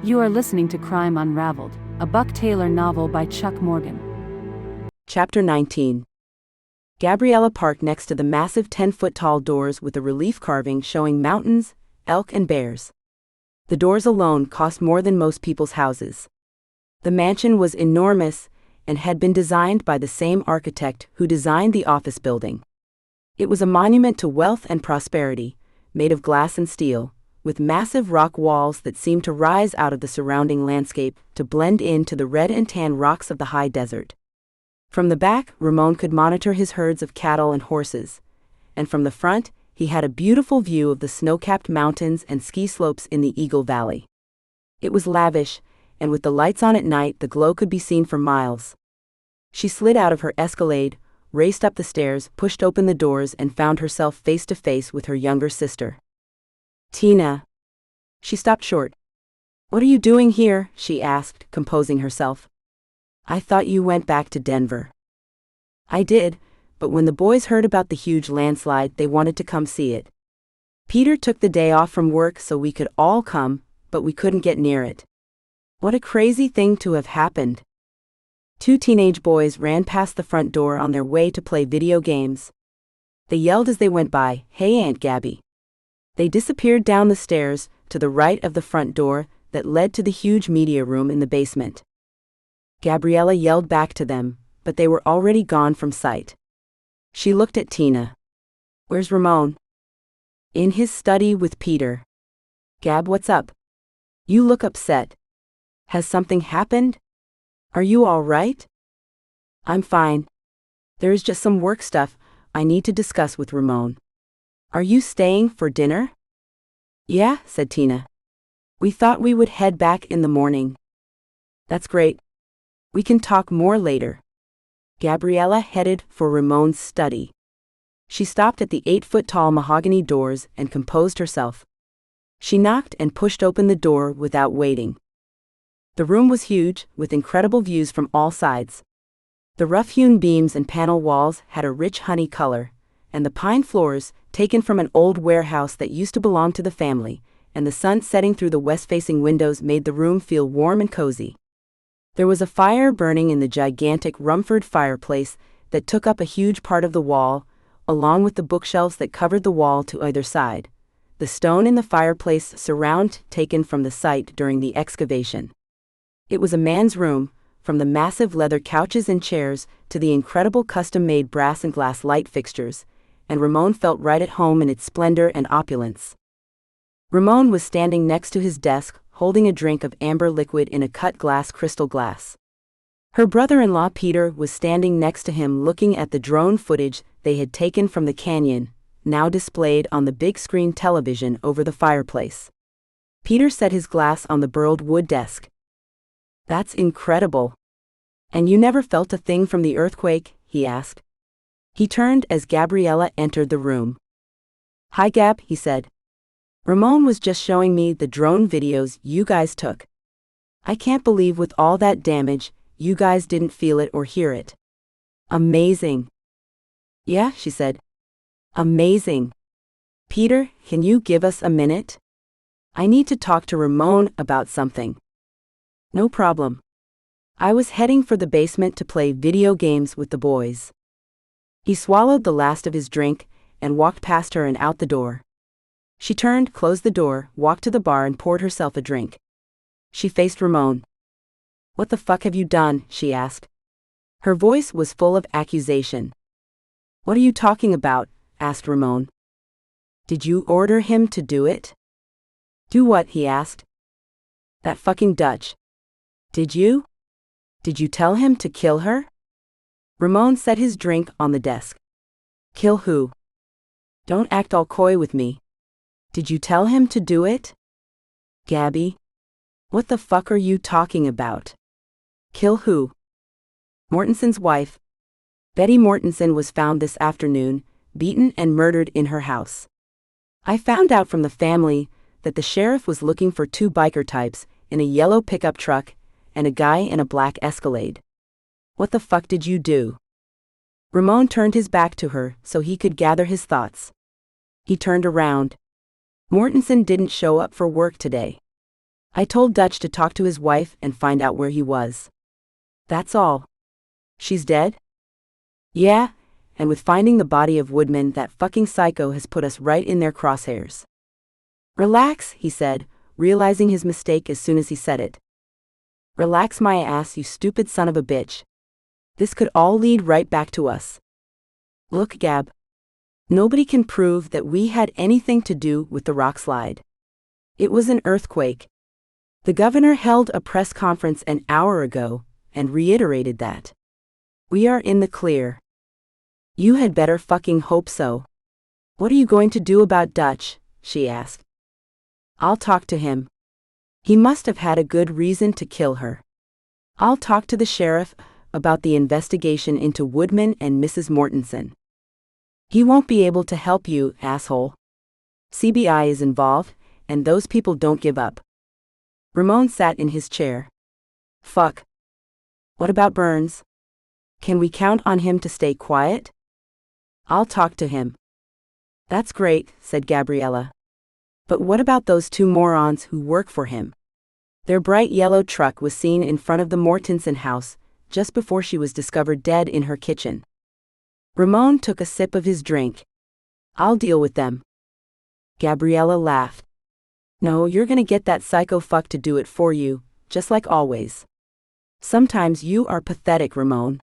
You are listening to Crime Unraveled, a Buck Taylor novel by Chuck Morgan. Chapter 19. Gabriella parked next to the massive 10-foot-tall doors with a relief carving showing mountains, elk and bears. The doors alone cost more than most people's houses. The mansion was enormous and had been designed by the same architect who designed the office building. It was a monument to wealth and prosperity, made of glass and steel, with massive rock walls that seemed to rise out of the surrounding landscape to blend into the red and tan rocks of the high desert. From the back, Ramon could monitor his herds of cattle and horses, and from the front, he had a beautiful view of the snow-capped mountains and ski slopes in the Eagle Valley. It was lavish, and with the lights on at night, the glow could be seen for miles. She slid out of her Escalade, raced up the stairs, pushed open the doors, and found herself face to face with her younger sister. Tina. She stopped short. "What are you doing here?" she asked, composing herself. "I thought you went back to Denver." "I did, but when the boys heard about the huge landslide, they wanted to come see it. Peter took the day off from work so we could all come, but we couldn't get near it." What a crazy thing to have happened. Two teenage boys ran past the front door on their way to play video games. They yelled as they went by, "Hey, Aunt Gabby." They disappeared down the stairs to the right of the front door that led to the huge media room in the basement. Gabriella yelled back to them, but they were already gone from sight. She looked at Tina. "Where's Ramon?" "In his study with Peter." "Gab, what's up? You look upset. Has something happened? Are you all right?" "I'm fine. There is just some work stuff I need to discuss with Ramon." "Are you staying for dinner?" "Yeah," said Tina. "We thought we would head back in the morning." "That's great. We can talk more later." Gabriella headed for Ramon's study. She stopped at the 8-foot-tall mahogany doors and composed herself. She knocked and pushed open the door without waiting. The room was huge, with incredible views from all sides. The rough-hewn beams and panel walls had a rich honey color, and the pine floors, taken from an old warehouse that used to belong to the family, and the sun setting through the west-facing windows made the room feel warm and cozy. There was a fire burning in the gigantic Rumford fireplace that took up a huge part of the wall, along with the bookshelves that covered the wall to either side. The stone in the fireplace surround taken from the site during the excavation. It was a man's room, from the massive leather couches and chairs to the incredible custom-made brass and glass light fixtures, and Ramon felt right at home in its splendor and opulence. Ramon was standing next to his desk, holding a drink of amber liquid in a cut glass crystal glass. Her brother-in-law Peter was standing next to him looking at the drone footage they had taken from the canyon, now displayed on the big screen television over the fireplace. Peter set his glass on the burled wood desk. "That's incredible. And you never felt a thing from the earthquake?" he asked. He turned as Gabriella entered the room. "Hi Gab," he said. "Ramon was just showing me the drone videos you guys took. I can't believe with all that damage, you guys didn't feel it or hear it. Amazing." "Yeah," she said. "Amazing. Peter, can you give us a minute? I need to talk to Ramon about something." "No problem." "I was heading for the basement to play video games with the boys." He swallowed the last of his drink and walked past her and out the door. She turned, closed the door, walked to the bar and poured herself a drink. She faced Ramon. "What the fuck have you done?" she asked. Her voice was full of accusation. "What are you talking about?" asked Ramon. "Did you order him to do it?" "Do what?" he asked. "That fucking Dutch. Did you? Did you tell him to kill her?" Ramon set his drink on the desk. "Kill who? Don't act all coy with me. Did you tell him to do it?" "Gabby, what the fuck are you talking about? Kill who?" "Mortensen's wife. Betty Mortensen was found this afternoon, beaten and murdered in her house. I found out from the family that the sheriff was looking for two biker types in a yellow pickup truck and a guy in a black Escalade. What the fuck did you do?" Ramon turned his back to her so he could gather his thoughts. He turned around. "Mortensen didn't show up for work today. I told Dutch to talk to his wife and find out where he was. That's all. She's dead? Yeah, and with finding the body of Woodman, that fucking psycho has put us right in their crosshairs. Relax, he said, realizing his mistake as soon as he said it. Relax my ass, you stupid son of a bitch. This could all lead right back to us. Look, Gab. Nobody can prove that we had anything to do with the rock slide. It was an earthquake. The governor held a press conference an hour ago and reiterated that. We are in the clear. You had better fucking hope so. What are you going to do about Dutch? She asked. I'll talk to him. He must have had a good reason to kill her. I'll talk to the sheriff about the investigation into Woodman and Mrs. Mortensen. He won't be able to help you, asshole. CBI is involved, and those people don't give up. Ramon sat in his chair. Fuck. What about Burns? Can we count on him to stay quiet? I'll talk to him. That's great, said Gabriella. But what about those two morons who work for him? Their bright yellow truck was seen in front of the Mortensen house just before she was discovered dead in her kitchen. Ramon took a sip of his drink. I'll deal with them. Gabriella laughed. No, you're gonna get that psycho fuck to do it for you, just like always. Sometimes you are pathetic, Ramon.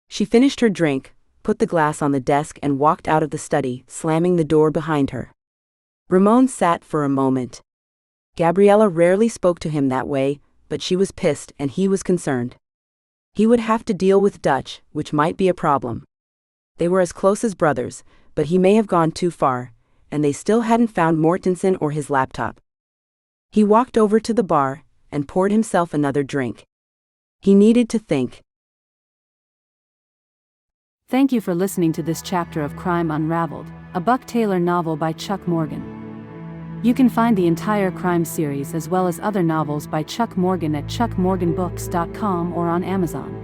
She finished her drink, put the glass on the desk and walked out of the study, slamming the door behind her. Ramon sat for a moment. Gabriella rarely spoke to him that way, but she was pissed and he was concerned. He would have to deal with Dutch, which might be a problem. They were as close as brothers, but he may have gone too far, and they still hadn't found Mortensen or his laptop. He walked over to the bar and poured himself another drink. He needed to think. Thank you for listening to this chapter of Crime Unraveled, a Buck Taylor novel by Chuck Morgan. You can find the entire crime series as well as other novels by Chuck Morgan at chuckmorganbooks.com or on Amazon.